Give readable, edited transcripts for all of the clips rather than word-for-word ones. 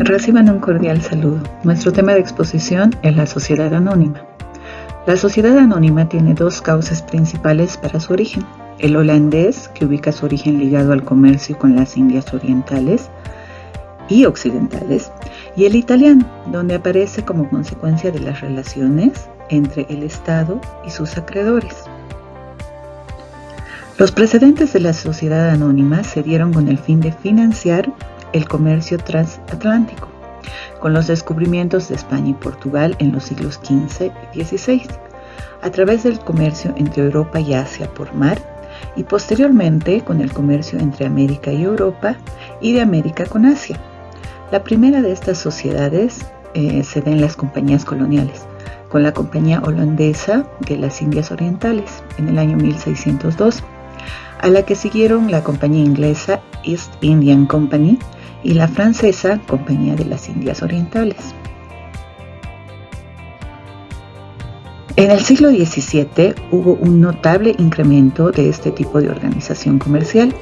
Reciban un cordial saludo. Nuestro tema de exposición es la sociedad anónima. La sociedad anónima tiene dos causas principales para su origen. El holandés, que ubica su origen ligado al comercio con las Indias orientales y occidentales, y el italiano, donde aparece como consecuencia de las relaciones entre el Estado y sus acreedores. Los precedentes de la sociedad anónima se dieron con el fin de financiar el comercio transatlántico, con los descubrimientos de España y Portugal en los siglos XV y XVI, a través del comercio entre Europa y Asia por mar, y posteriormente con el comercio entre América y Europa y de América con Asia. La primera de estas sociedades se da en las compañías coloniales, con la compañía holandesa de las Indias Orientales en el año 1602, a la que siguieron la compañía inglesa East Indian Company y la francesa Compañía de las Indias Orientales. En el siglo XVII hubo un notable incremento de este tipo de organización comercial.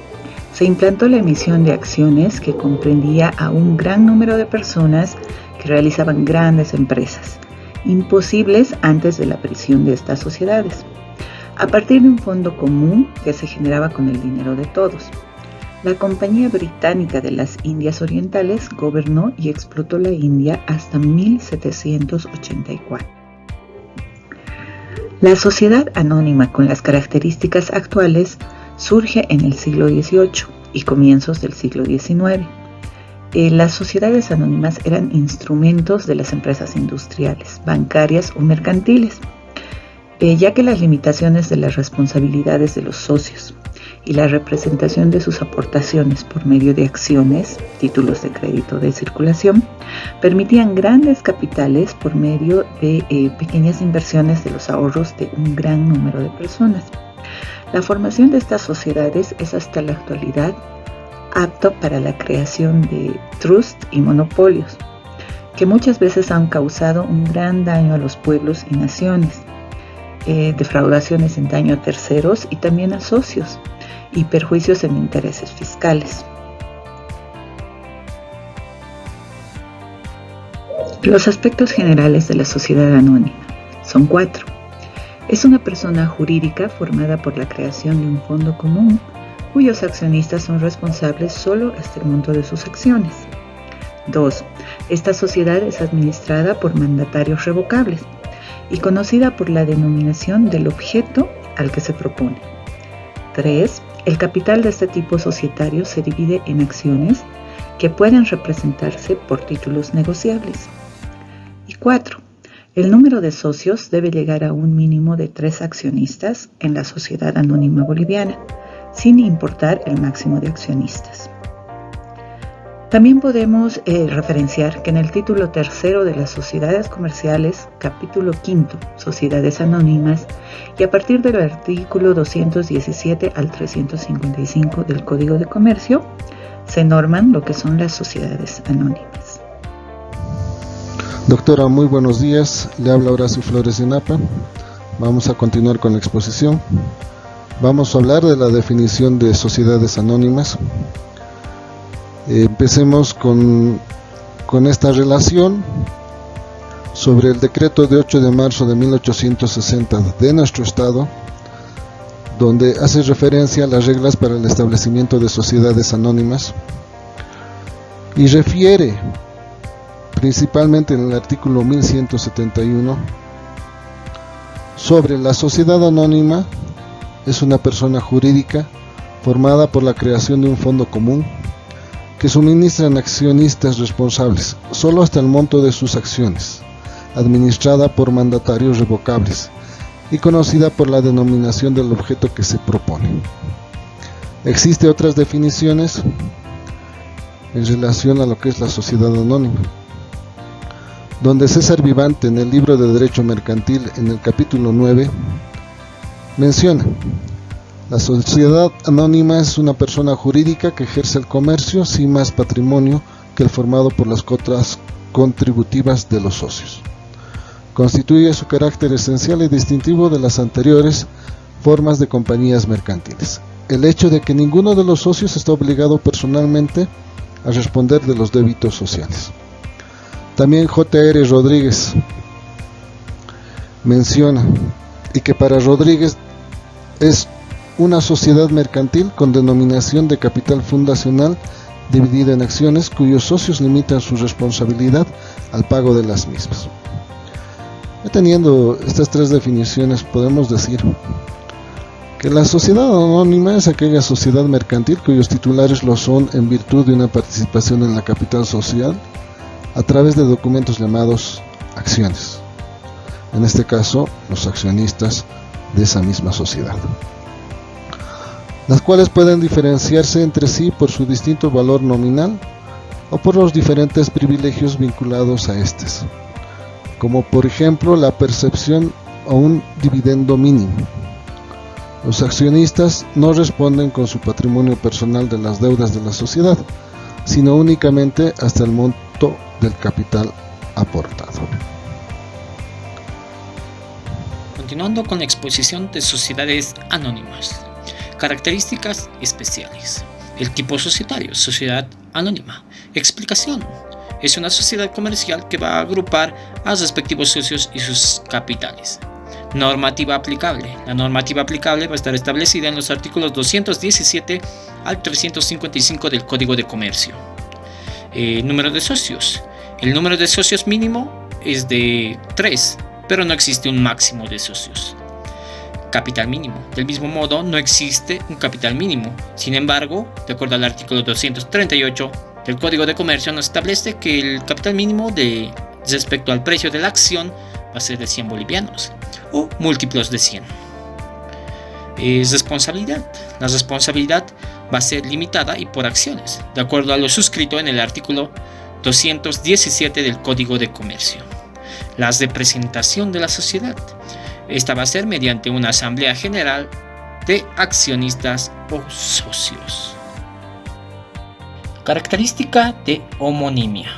Se implantó la emisión de acciones que comprendía a un gran número de personas que realizaban grandes empresas, imposibles antes de la aparición de estas sociedades, a partir de un fondo común que se generaba con el dinero de todos. La Compañía Británica de las Indias Orientales gobernó y explotó la India hasta 1784. La sociedad anónima con las características actuales surge en el siglo XVIII y comienzos del siglo XIX. Las sociedades anónimas eran instrumentos de las empresas industriales, bancarias o mercantiles, ya que las limitaciones de las responsabilidades de los socios y la representación de sus aportaciones por medio de acciones, títulos de crédito de circulación, permitían grandes capitales por medio de pequeñas inversiones de los ahorros de un gran número de personas. La formación de estas sociedades es hasta la actualidad apto para la creación de trusts y monopolios, que muchas veces han causado un gran daño a los pueblos y naciones, defraudaciones en daño a terceros y también a socios, y perjuicios en intereses fiscales. Los aspectos generales de la sociedad anónima son 4. Es una persona jurídica formada por la creación de un fondo común, cuyos accionistas son responsables solo hasta el monto de sus acciones. 2. Esta sociedad es administrada por mandatarios revocables y conocida por la denominación del objeto al que se propone. 3. El capital de este tipo societario se divide en acciones que pueden representarse por títulos negociables. Y 4. El número de socios debe llegar a un mínimo de 3 accionistas en la Sociedad Anónima Boliviana, sin importar el máximo de accionistas. También podemos referenciar que en el título 3 de las sociedades comerciales, capítulo 5, sociedades anónimas, y a partir del artículo 217 al 355 del Código de Comercio, se norman lo que son las sociedades anónimas. Doctora, muy buenos días. Le habla Horacio Flores de Napa. Vamos a continuar con la exposición. Vamos a hablar de la definición de sociedades anónimas. Empecemos con esta relación sobre el decreto de 8 de marzo de 1860 de nuestro estado, donde hace referencia a las reglas para el establecimiento de sociedades anónimas y refiere principalmente en el artículo 1171 sobre la sociedad anónima. Es una persona jurídica formada por la creación de un fondo común que suministran accionistas responsables solo hasta el monto de sus acciones, administrada por mandatarios revocables y conocida por la denominación del objeto que se propone. Existen otras definiciones en relación a lo que es la sociedad anónima, donde César Vivante en el libro de Derecho Mercantil en el capítulo 9 menciona: la sociedad anónima es una persona jurídica que ejerce el comercio sin más patrimonio que el formado por las cuotas contributivas de los socios. Constituye su carácter esencial y distintivo de las anteriores formas de compañías mercantiles. El hecho de que ninguno de los socios está obligado personalmente a responder de los débitos sociales. También J.R. Rodríguez menciona, y que para Rodríguez es una sociedad mercantil con denominación de capital fundacional dividida en acciones cuyos socios limitan su responsabilidad al pago de las mismas. Teniendo estas tres definiciones, podemos decir que la sociedad anónima es aquella sociedad mercantil cuyos titulares lo son en virtud de una participación en la capital social a través de documentos llamados acciones, en este caso los accionistas de esa misma sociedad, las cuales pueden diferenciarse entre sí por su distinto valor nominal o por los diferentes privilegios vinculados a estos, como por ejemplo la percepción o un dividendo mínimo. Los accionistas no responden con su patrimonio personal de las deudas de la sociedad, sino únicamente hasta el monto del capital aportado. Continuando con la exposición de sociedades anónimas. Características especiales. El tipo societario, sociedad anónima. Explicación. Es una sociedad comercial que va a agrupar a los respectivos socios y sus capitales. Normativa aplicable. La normativa aplicable va a estar establecida en los artículos 217 al 355 del Código de Comercio. Número de socios. El número de socios mínimo es de 3, pero no existe un máximo de socios. Capital mínimo. Del mismo modo, no existe un capital mínimo. Sin embargo, de acuerdo al artículo 238 del Código de Comercio, nos establece que el capital mínimo respecto al precio de la acción va a ser de 100 bolivianos o múltiplos de 100. Responsabilidad. La responsabilidad va a ser limitada y por acciones, de acuerdo a lo suscrito en el artículo 217 del Código de Comercio. La representación de la sociedad. Esta va a ser mediante una asamblea general de accionistas o socios. Característica de homonimia.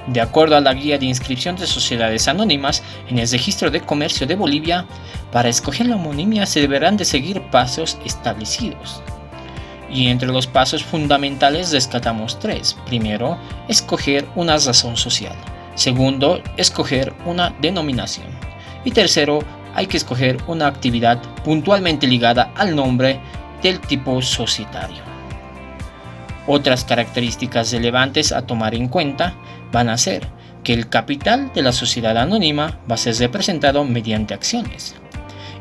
De acuerdo a la guía de inscripción de sociedades anónimas en el registro de comercio de Bolivia, para escoger la homonimia se deberán de seguir pasos establecidos. Y entre los pasos fundamentales rescatamos 3. Primero, escoger una razón social. Segundo, escoger una denominación. Y tercero, hay que escoger una actividad puntualmente ligada al nombre del tipo societario. Otras características relevantes a tomar en cuenta van a ser que el capital de la sociedad anónima va a ser representado mediante acciones.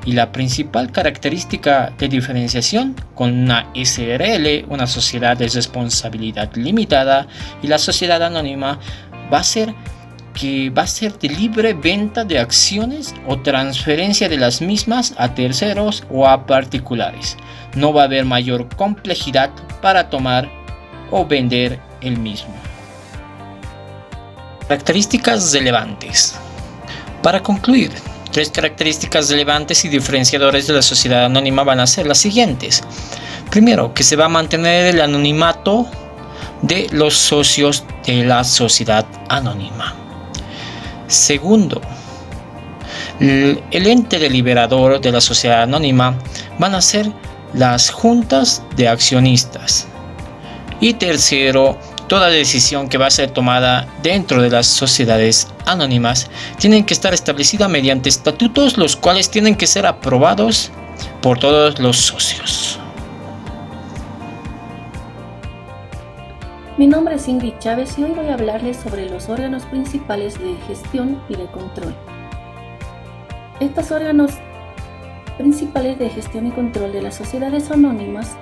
Y la principal característica de diferenciación con una SRL, una sociedad de responsabilidad limitada, y la sociedad anónima va a ser que va a ser de libre venta de acciones o transferencia de las mismas a terceros o a particulares. No va a haber mayor complejidad para tomar o vender el mismo. Características relevantes. Para concluir, 3 características relevantes y diferenciadores de la sociedad anónima van a ser las siguientes. Primero, que se va a mantener el anonimato de los socios de la sociedad anónima. Segundo, el ente deliberador de la sociedad anónima van a ser las juntas de accionistas. Y tercero, toda decisión que va a ser tomada dentro de las sociedades anónimas tienen que estar establecida mediante estatutos, los cuales tienen que ser aprobados por todos los socios. Mi nombre es Ingrid Chávez y hoy voy a hablarles sobre los órganos principales de gestión y de control. Estos órganos principales de gestión y control de las sociedades anónimas,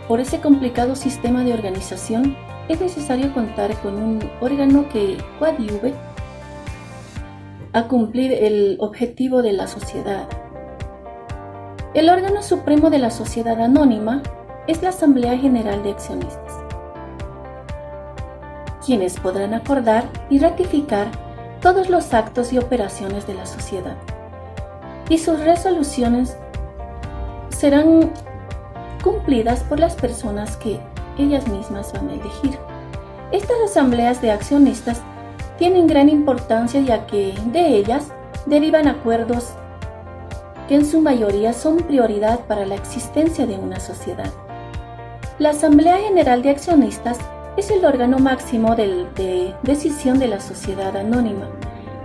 por ese complicado sistema de organización, es necesario contar con un órgano que coadyuve a cumplir el objetivo de la sociedad. El órgano supremo de la sociedad anónima es la Asamblea General de Accionistas, quienes podrán acordar y ratificar todos los actos y operaciones de la sociedad, y sus resoluciones serán cumplidas por las personas que ellas mismas van a elegir. Estas asambleas de accionistas tienen gran importancia, ya que de ellas derivan acuerdos que en su mayoría son prioridad para la existencia de una sociedad. La Asamblea General de Accionistas es el órgano máximo de decisión de la sociedad anónima,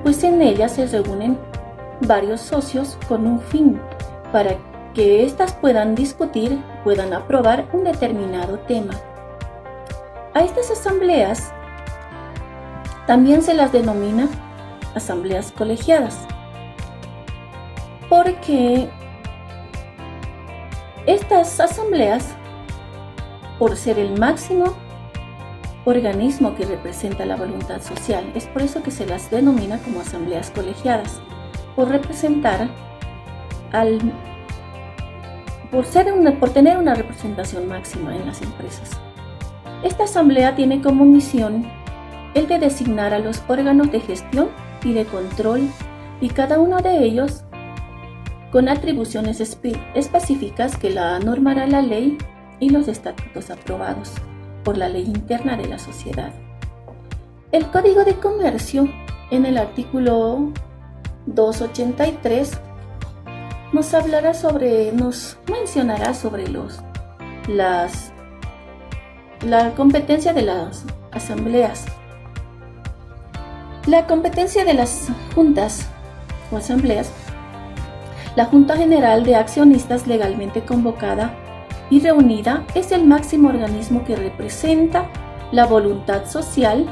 pues en ella se reúnen varios socios con un fin, para que éstas puedan discutir, puedan aprobar un determinado tema. A estas asambleas también se las denomina asambleas colegiadas, porque estas asambleas, por ser el máximo organismo que representa la voluntad social, es por eso que se las denomina como asambleas colegiadas, por representar por tener una representación máxima en las empresas. Esta asamblea tiene como misión el de designar a los órganos de gestión y de control, y cada uno de ellos con atribuciones específicas que la normará la ley y los estatutos aprobados por la ley interna de la sociedad. El Código de Comercio, en el artículo 283, nos mencionará sobre la competencia de las asambleas. La competencia de las juntas o asambleas. La Junta General de Accionistas legalmente convocada y reunida es el máximo organismo que representa la voluntad social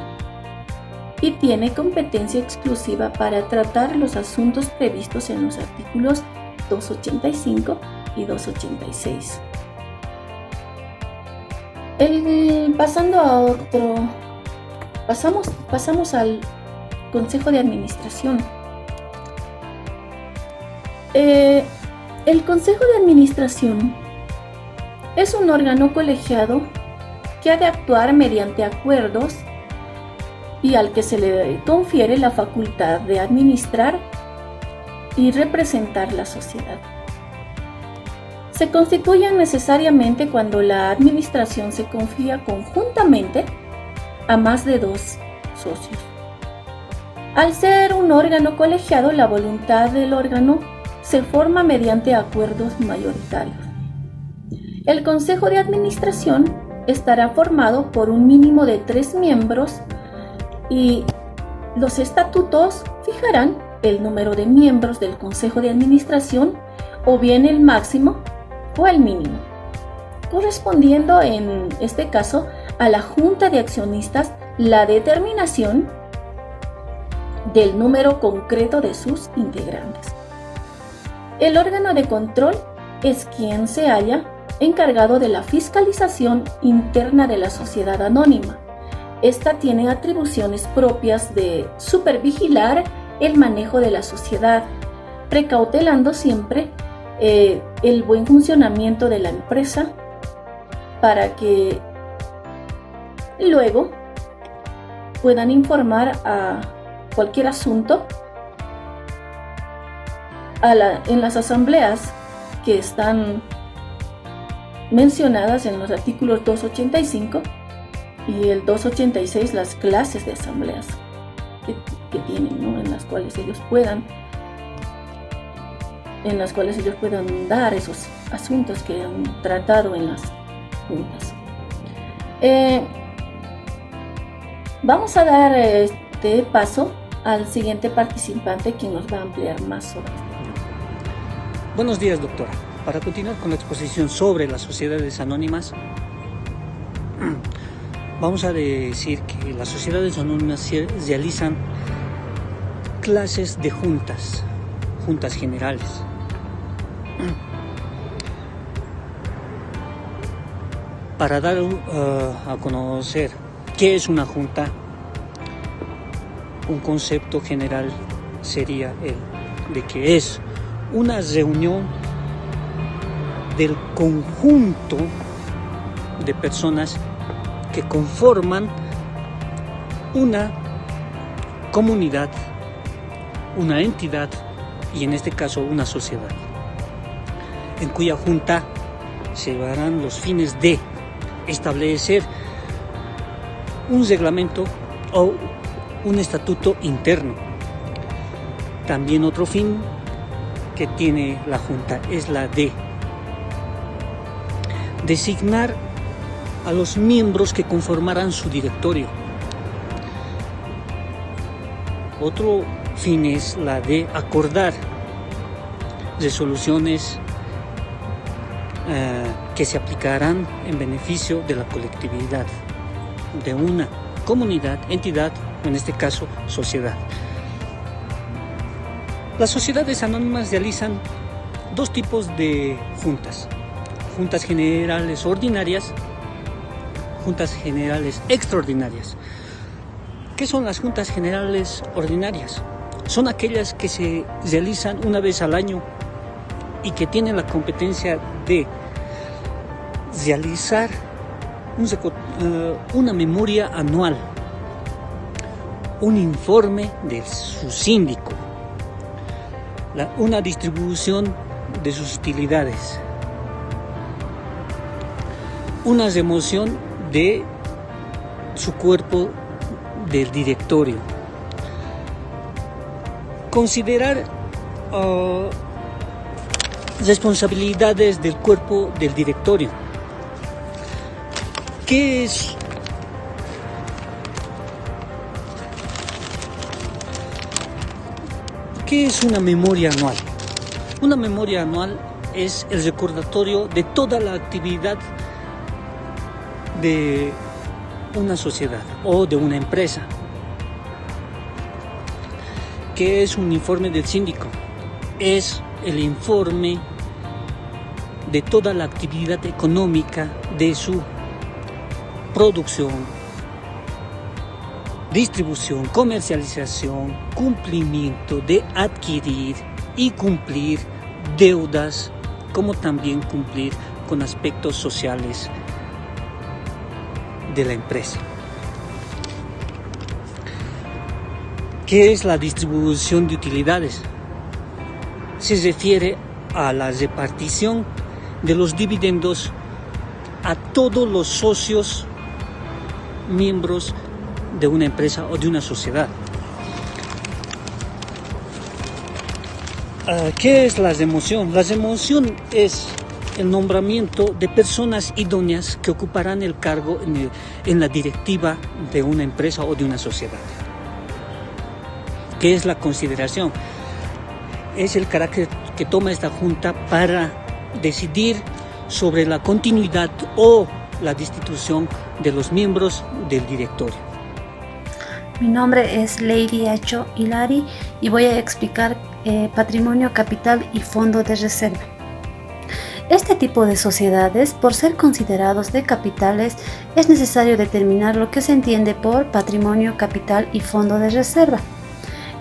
y tiene competencia exclusiva para tratar los asuntos previstos en los artículos 285 y 286. Pasamos al Consejo de Administración. El Consejo de Administración es un órgano colegiado que ha de actuar mediante acuerdos y al que se le confiere la facultad de administrar y representar la sociedad. Se constituyen necesariamente cuando la administración se confía conjuntamente a más de 2 socios. Al ser un órgano colegiado, la voluntad del órgano se forma mediante acuerdos mayoritarios. El Consejo de Administración estará formado por un mínimo de 3 miembros y los estatutos fijarán el número de miembros del Consejo de Administración, o bien el máximo o el mínimo, correspondiendo en este caso a la Junta de Accionistas la determinación del número concreto de sus integrantes. El órgano de control es quien se halla encargado de la fiscalización interna de la sociedad anónima. Esta tiene atribuciones propias de supervigilar el manejo de la sociedad, precautelando siempre el buen funcionamiento de la empresa, para que luego puedan informar a cualquier asunto en las asambleas que están mencionadas en los artículos 285 y el 286, las clases de asambleas que tienen, ¿no? en las cuales ellos puedan dar esos asuntos que han tratado en las juntas. Vamos a dar paso al siguiente participante, quien nos va a ampliar más sobre esto. Buenos días, doctora. Para continuar con la exposición sobre las sociedades anónimas, vamos a decir que las sociedades anónimas realizan clases de juntas generales. Para dar a conocer qué es una junta, un concepto general sería el de que es una reunión del conjunto de personas que conforman una comunidad, una entidad y en este caso una sociedad, en cuya junta se llevarán los fines de establecer un reglamento o un estatuto interno. También otro fin que tiene la junta es la de designar a los miembros que conformarán su directorio. Otro fin es la de acordar resoluciones que se aplicarán en beneficio de la colectividad, de una comunidad, entidad, o en este caso, sociedad. Las sociedades anónimas realizan dos tipos de juntas: juntas generales ordinarias, juntas generales extraordinarias. ¿Qué son las juntas generales ordinarias? Son aquellas que se realizan una vez al año y que tienen la competencia de realizar una memoria anual, un informe de su síndico, una distribución de sus utilidades, una remoción de su cuerpo del directorio, considerar responsabilidades del cuerpo del directorio. ¿Qué es una memoria anual? Una memoria anual es el recordatorio de toda la actividad de una sociedad o de una empresa. ¿Qué es un informe del síndico? Es el informe de toda la actividad económica de su producción, distribución, comercialización, cumplimiento de adquirir y cumplir deudas, como también cumplir con aspectos sociales de la empresa. ¿Qué es la distribución de utilidades? Se refiere a la repartición de los dividendos a todos los socios miembros de una empresa o de una sociedad. ¿Qué es la remoción? La remoción es el nombramiento de personas idóneas que ocuparán el cargo en la directiva de una empresa o de una sociedad. ¿Qué es la consideración? Es el carácter que toma esta junta para decidir sobre la continuidad o la destitución de los miembros del directorio. Mi nombre es Lady Acho Hilari y voy a explicar patrimonio, capital y fondo de reserva. Este tipo de sociedades, por ser considerados de capitales, es necesario determinar lo que se entiende por patrimonio, capital y fondo de reserva,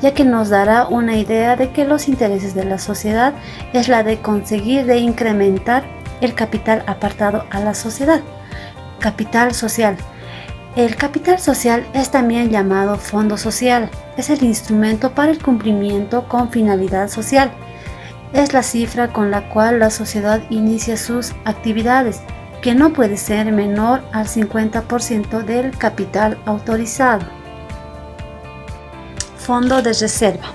ya que nos dará una idea de que los intereses de la sociedad es la de conseguir de incrementar el capital apartado a la sociedad. Capital social. El capital social es también llamado fondo social. Es el instrumento para el cumplimiento con finalidad social. Es la cifra con la cual la sociedad inicia sus actividades, que no puede ser menor al 50% del capital autorizado. Fondo de reserva.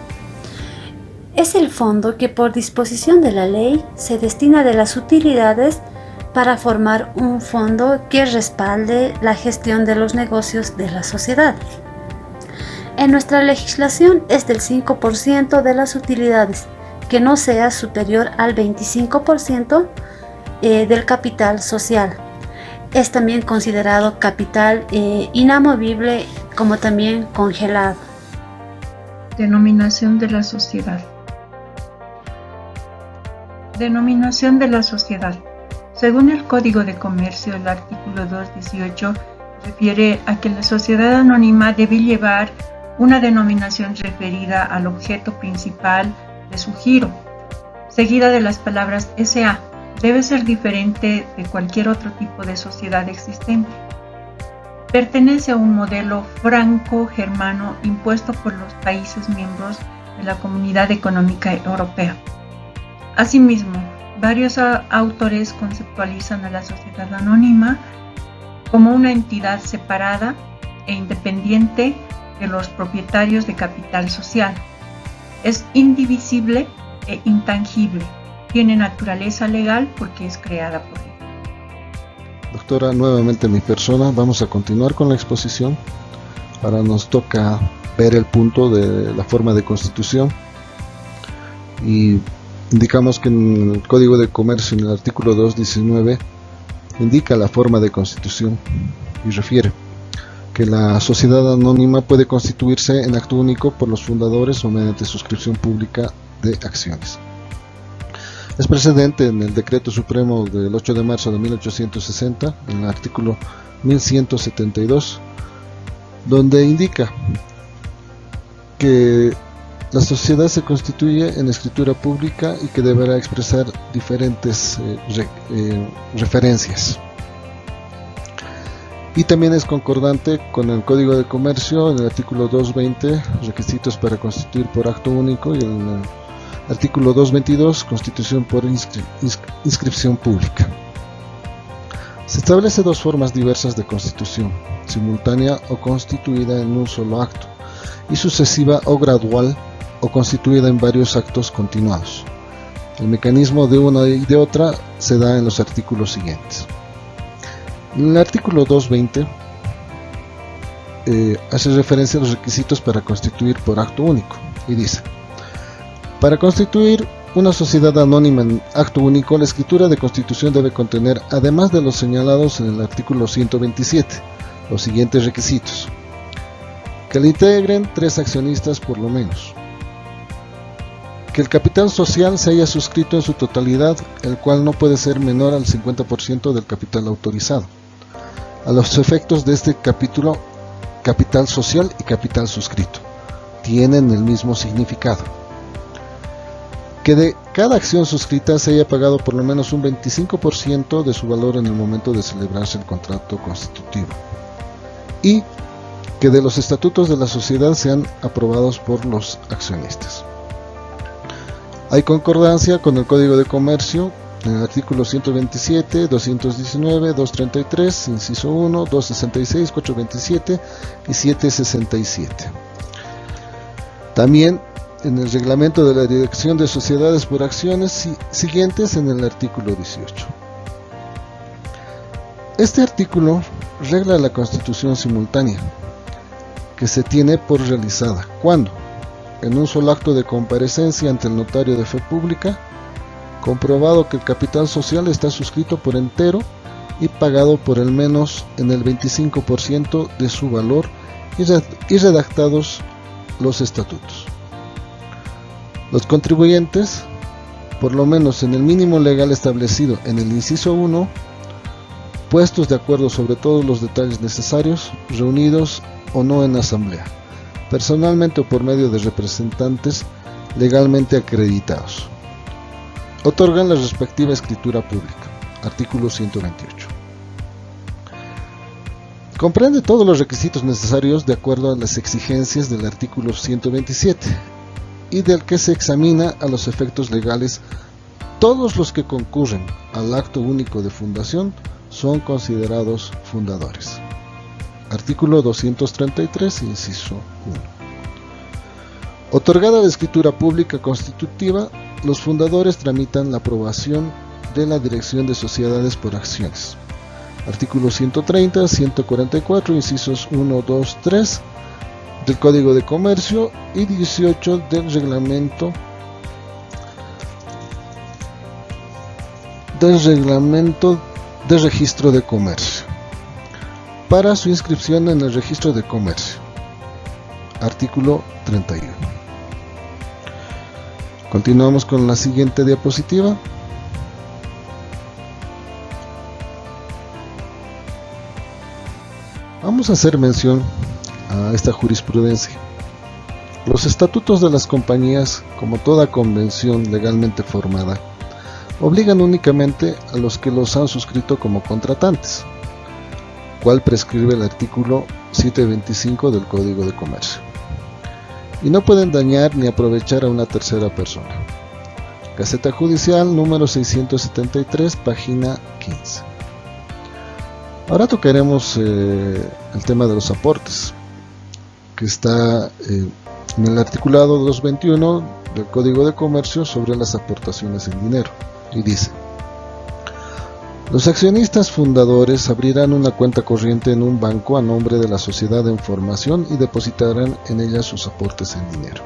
Es el fondo que por disposición de la ley se destina de las utilidades para formar un fondo que respalde la gestión de los negocios de la sociedad. En nuestra legislación es del 5% de las utilidades, que no sea superior al 25% del capital social. Es también considerado capital inamovible, como también congelado. Denominación de la sociedad. Denominación de la sociedad. Según el Código de Comercio, el artículo 218 refiere a que la sociedad anónima debe llevar una denominación referida al objeto principal de su giro, seguida de las palabras SA. Debe ser diferente de cualquier otro tipo de sociedad existente. Pertenece a un modelo franco-germano impuesto por los países miembros de la Comunidad Económica Europea. Asimismo, varios autores conceptualizan a la sociedad anónima como una entidad separada e independiente de los propietarios de capital social. Es indivisible e intangible. Tiene naturaleza legal porque es creada por él. Doctora, nuevamente mi persona. Vamos a continuar con la exposición. Ahora nos toca ver el punto de la forma de constitución. Y indicamos que en el Código de Comercio, en el artículo 219, indica la forma de constitución y refiere que la sociedad anónima puede constituirse en acto único por los fundadores o mediante suscripción pública de acciones. Es precedente en el Decreto Supremo del 8 de marzo de 1860, en el artículo 1172, donde indica que la sociedad se constituye en escritura pública y que deberá expresar diferentes referencias. Y también es concordante con el Código de Comercio en el artículo 220, requisitos para constituir por acto único, y el artículo 222, constitución por inscripción pública. Se establece dos formas diversas de constitución: simultánea o constituida en un solo acto, y sucesiva o gradual o constituida en varios actos continuados. El mecanismo de una y de otra se da en los artículos siguientes. En el artículo 220 hace referencia a los requisitos para constituir por acto único y dice: para constituir una sociedad anónima en acto único, la escritura de constitución debe contener, además de los señalados en el artículo 127, los siguientes requisitos: que la integren 3 accionistas por lo menos, que el capital social se haya suscrito en su totalidad, el cual no puede ser menor al 50% del capital autorizado. A los efectos de este capítulo, capital social y capital suscrito tienen el mismo significado. Que de cada acción suscrita se haya pagado por lo menos un 25% de su valor en el momento de celebrarse el contrato constitutivo. Y que de los estatutos de la sociedad sean aprobados por los accionistas. Hay concordancia con el Código de Comercio en el artículo 127, 219, 233, inciso 1, 266, 427 y 767. También en el reglamento de la Dirección de Sociedades por Acciones siguientes en el artículo 18. Este artículo regla la constitución simultánea, que se tiene por realizada cuando, en un solo acto de comparecencia ante el notario de fe pública, comprobado que el capital social está suscrito por entero y pagado por el menos en el 25% de su valor y redactados los estatutos. Los contribuyentes, por lo menos en el mínimo legal establecido en el inciso 1, puestos de acuerdo sobre todos los detalles necesarios, reunidos o no en asamblea, personalmente o por medio de representantes legalmente acreditados, otorgan la respectiva escritura pública. Artículo 128. Comprende todos los requisitos necesarios de acuerdo a las exigencias del artículo 127 y del que se examina a los efectos legales. Todos los que concurren al acto único de fundación son considerados fundadores. Artículo 233, inciso 1. Otorgada la escritura pública constitutiva, los fundadores tramitan la aprobación de la Dirección de Sociedades por Acciones. Artículos 130, 144, incisos 1, 2, 3 del Código de Comercio y 18 del Reglamento de Registro de Comercio, para su inscripción en el Registro de Comercio. Artículo 31. Continuamos con la siguiente diapositiva. Vamos a hacer mención a esta jurisprudencia. Los estatutos de las compañías, como toda convención legalmente formada, obligan únicamente a los que los han suscrito como contratantes, cual prescribe el artículo 725 del Código de Comercio, y no pueden dañar ni aprovechar a una tercera persona. Gaceta Judicial número 673, página 15. Ahora tocaremos el tema de los aportes, que está en el articulado 221 del Código de Comercio sobre las aportaciones en dinero, y dice: Los accionistas fundadores abrirán una cuenta corriente en un banco a nombre de la sociedad en formación y depositarán en ella sus aportes en dinero.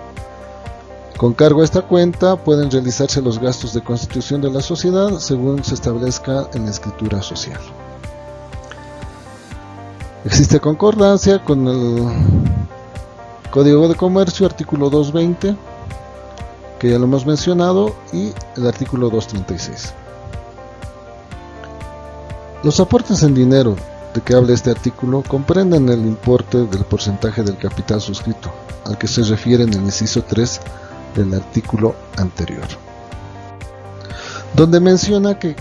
Con cargo a esta cuenta pueden realizarse los gastos de constitución de la sociedad según se establezca en la escritura social. Existe concordancia con el Código de Comercio, artículo 220, que ya lo hemos mencionado, y el artículo 236. Los aportes en dinero de que habla este artículo comprenden el importe del porcentaje del capital suscrito, al que se refiere en el inciso 3 del artículo anterior, donde menciona que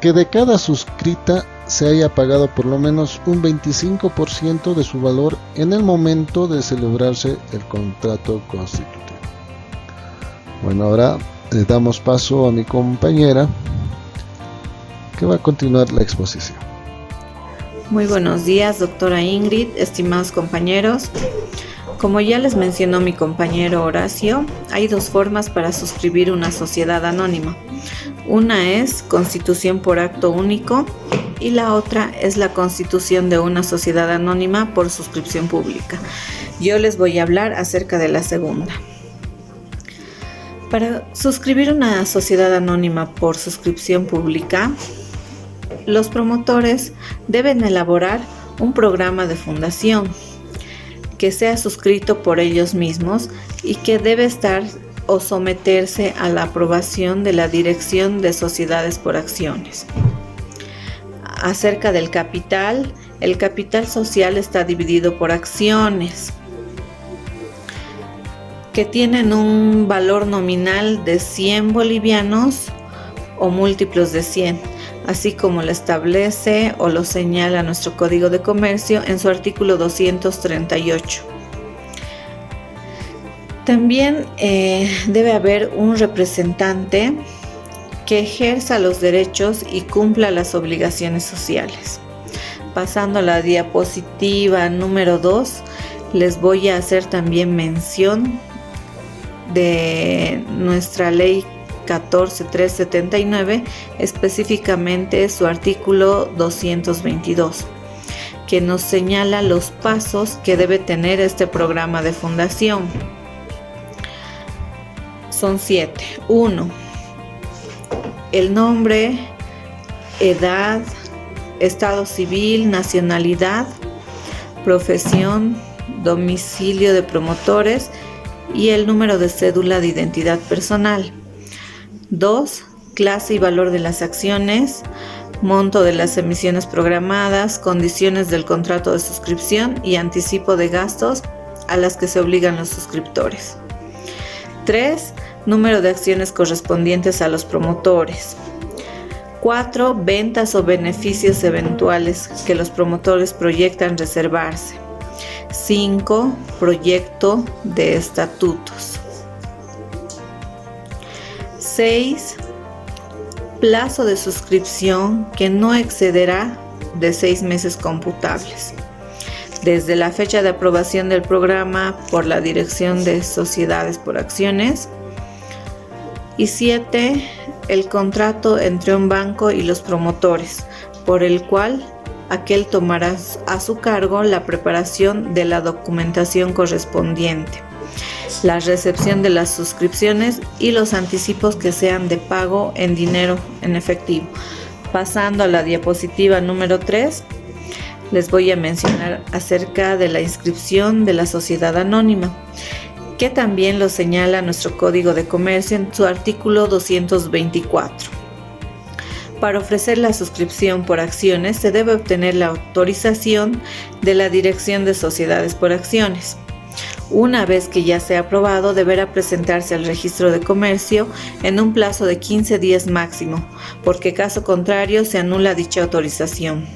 de cada suscrita se haya pagado por lo menos un 25% de su valor en el momento de celebrarse el contrato constitutivo. Bueno, ahora le damos paso a mi compañera, que va a continuar la exposición. Muy buenos días, doctora Ingrid, estimados compañeros. Como ya les mencionó mi compañero Horacio, hay dos formas para suscribir una sociedad anónima. Una es constitución por acto único y la otra es la constitución de una sociedad anónima por suscripción pública. Yo les voy a hablar acerca de la segunda. Para suscribir una sociedad anónima por suscripción pública, los promotores deben elaborar un programa de fundación que sea suscrito por ellos mismos y que debe estar o someterse a la aprobación de la Dirección de Sociedades por Acciones. Acerca del capital, el capital social está dividido por acciones que tienen un valor nominal de 100 bolivianos o múltiplos de 100, así como lo establece o lo señala nuestro Código de Comercio en su artículo 238. También debe haber un representante que ejerza los derechos y cumpla las obligaciones sociales. Pasando a la diapositiva número 2, les voy a hacer también mención de nuestra ley 14379, específicamente su artículo 222, que nos señala los pasos que debe tener este programa de fundación. Son 7. 1. El nombre, edad, estado civil, nacionalidad, profesión, domicilio de promotores y el número de cédula de identidad personal. 2. Clase y valor de las acciones, monto de las emisiones programadas, condiciones del contrato de suscripción y anticipo de gastos a las que se obligan los suscriptores. 3. Número de acciones correspondientes a los promotores. 4. Ventas o beneficios eventuales que los promotores proyectan reservarse. 5. Proyecto de estatutos. 6. Plazo de suscripción que no excederá de 6 meses computables, desde la fecha de aprobación del programa por la Dirección de Sociedades por Acciones. Y 7. El contrato entre un banco y los promotores, por el cual aquel tomará a su cargo la preparación de la documentación correspondiente, la recepción de las suscripciones y los anticipos que sean de pago en dinero en efectivo. Pasando a la diapositiva número 3, les voy a mencionar acerca de la inscripción de la sociedad anónima, que también lo señala nuestro Código de Comercio en su artículo 224. Para ofrecer la suscripción por acciones se debe obtener la autorización de la Dirección de Sociedades por Acciones. Una vez que ya sea aprobado, deberá presentarse al registro de comercio en un plazo de 15 días máximo, porque caso contrario se anula dicha autorización.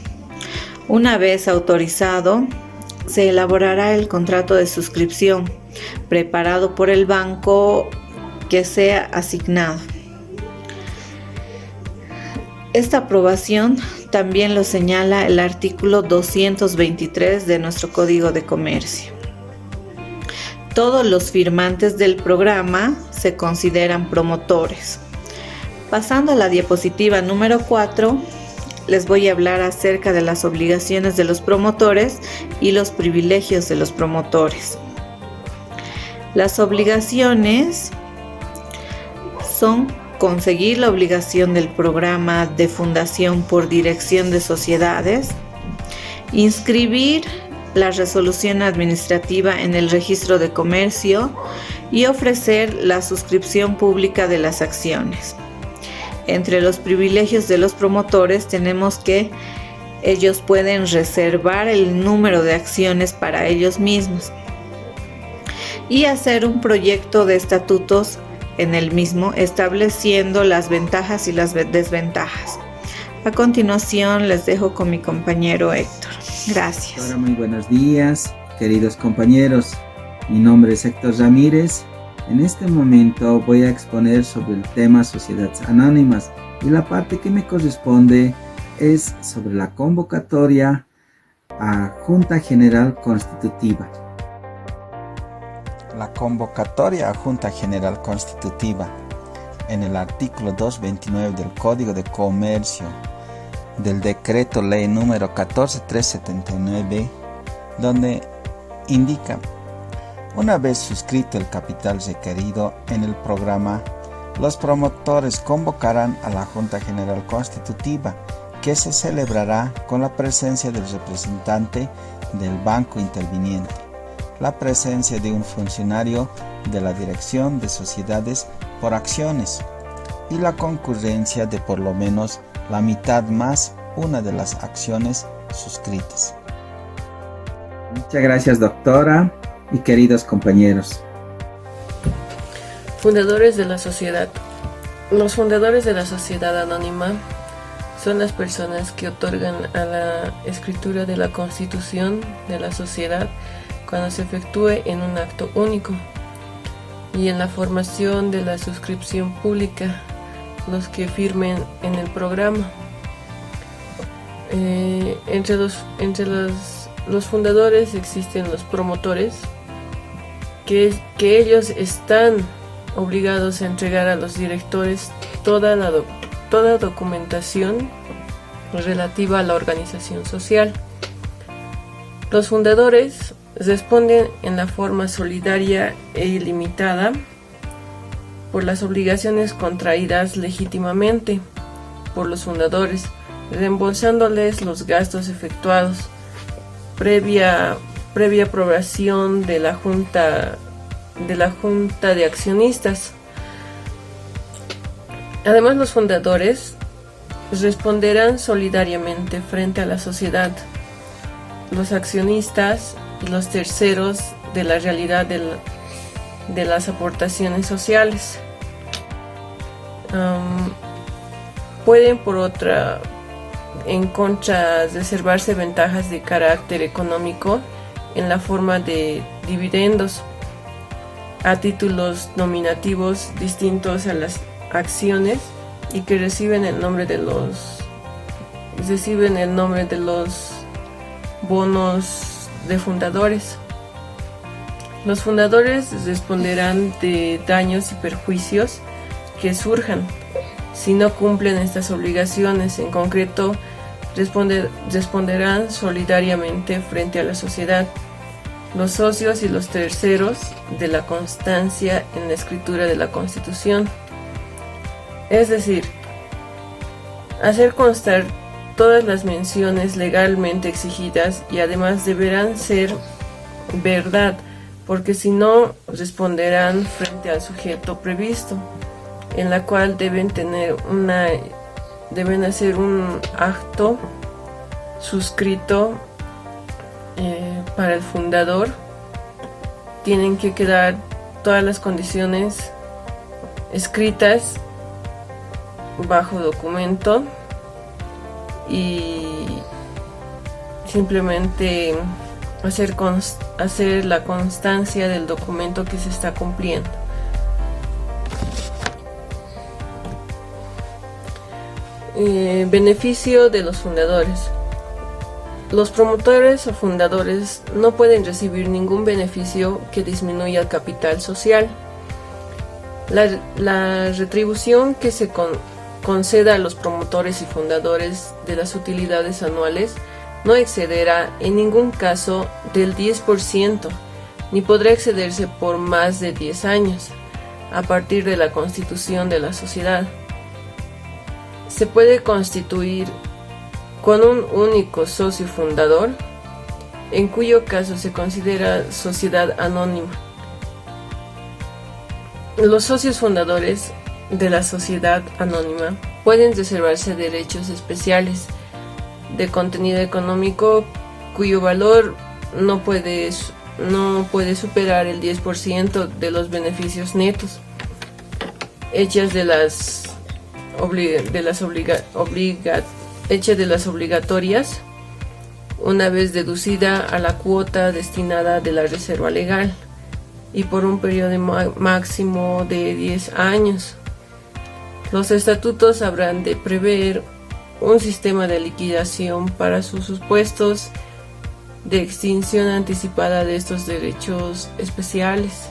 Una vez autorizado, se elaborará el contrato de suscripción, preparado por el banco que sea asignado. Esta aprobación también lo señala el artículo 223 de nuestro Código de Comercio. Todos los firmantes del programa se consideran promotores. Pasando a la diapositiva número 4, les voy a hablar acerca de las obligaciones de los promotores y los privilegios de los promotores. Las obligaciones son conseguir la obligación del programa de fundación por dirección de sociedades, inscribir la resolución administrativa en el registro de comercio y ofrecer la suscripción pública de las acciones. Entre los privilegios de los promotores tenemos que ellos pueden reservar el número de acciones para ellos mismos y hacer un proyecto de estatutos en el mismo, estableciendo las ventajas y las desventajas. A continuación les dejo con mi compañero Héctor. Gracias. Hola, muy buenos días, queridos compañeros. Mi nombre es Héctor Ramírez. En este momento voy a exponer sobre el tema Sociedades Anónimas y la parte que me corresponde es sobre la convocatoria a Junta General Constitutiva. La convocatoria a Junta General Constitutiva en el artículo 229 del Código de Comercio del Decreto Ley número 14379, donde indica: una vez suscrito el capital requerido en el programa, los promotores convocarán a la Junta General Constitutiva, que se celebrará con la presencia del representante del banco interviniente, la presencia de un funcionario de la Dirección de Sociedades por Acciones y la concurrencia de por lo menos la mitad más una de las acciones suscritas. Muchas gracias, doctora y queridos compañeros. Fundadores de la sociedad. Los fundadores de la sociedad anónima son las personas que otorgan a la escritura de la constitución de la sociedad cuando se efectúe en un acto único, y en la formación de la suscripción pública los que firmen en el programa. Entre los fundadores existen los promotores, que ellos están obligados a entregar a los directores toda documentación relativa a la organización social. Los fundadores responden en la forma solidaria e ilimitada por las obligaciones contraídas legítimamente por los fundadores, reembolsándoles los gastos efectuados previa aprobación de la Junta de Accionistas. Además, los fundadores responderán solidariamente frente a la sociedad, los accionistas y los terceros de la realidad de las aportaciones sociales. Pueden, por otra, en contra, reservarse ventajas de carácter económico en la forma de dividendos a títulos nominativos distintos a las acciones y que reciben el nombre de los bonos de fundadores. Los fundadores responderán de daños y perjuicios que surjan si no cumplen estas obligaciones. En concreto, responderán solidariamente frente a la sociedad, los socios y los terceros de la constancia en la escritura de la Constitución. Es decir, hacer constar todas las menciones legalmente exigidas, y además deberán ser verdad, porque si no responderán frente al sujeto previsto, en la cual deben hacer un acto suscrito para el fundador. Tienen que quedar todas las condiciones escritas bajo documento y simplemente hacer la constancia del documento que se está cumpliendo. Beneficio de los fundadores. Los promotores o fundadores no pueden recibir ningún beneficio que disminuya el capital social. La retribución que conceda a los promotores y fundadores de las utilidades anuales no excederá en ningún caso del 10%, ni podrá excederse por más de 10 años, a partir de la constitución de la sociedad. Se puede constituir con un único socio fundador, en cuyo caso se considera sociedad anónima. Los socios fundadores de la sociedad anónima pueden reservarse derechos especiales de contenido económico cuyo valor no puede superar el 10% de los beneficios netos, hechas de las obligatorias, una vez deducida a la cuota destinada de la reserva legal, y por un periodo máximo de 10 años. Los estatutos habrán de prever un sistema de liquidación para sus supuestos de extinción anticipada de estos derechos especiales.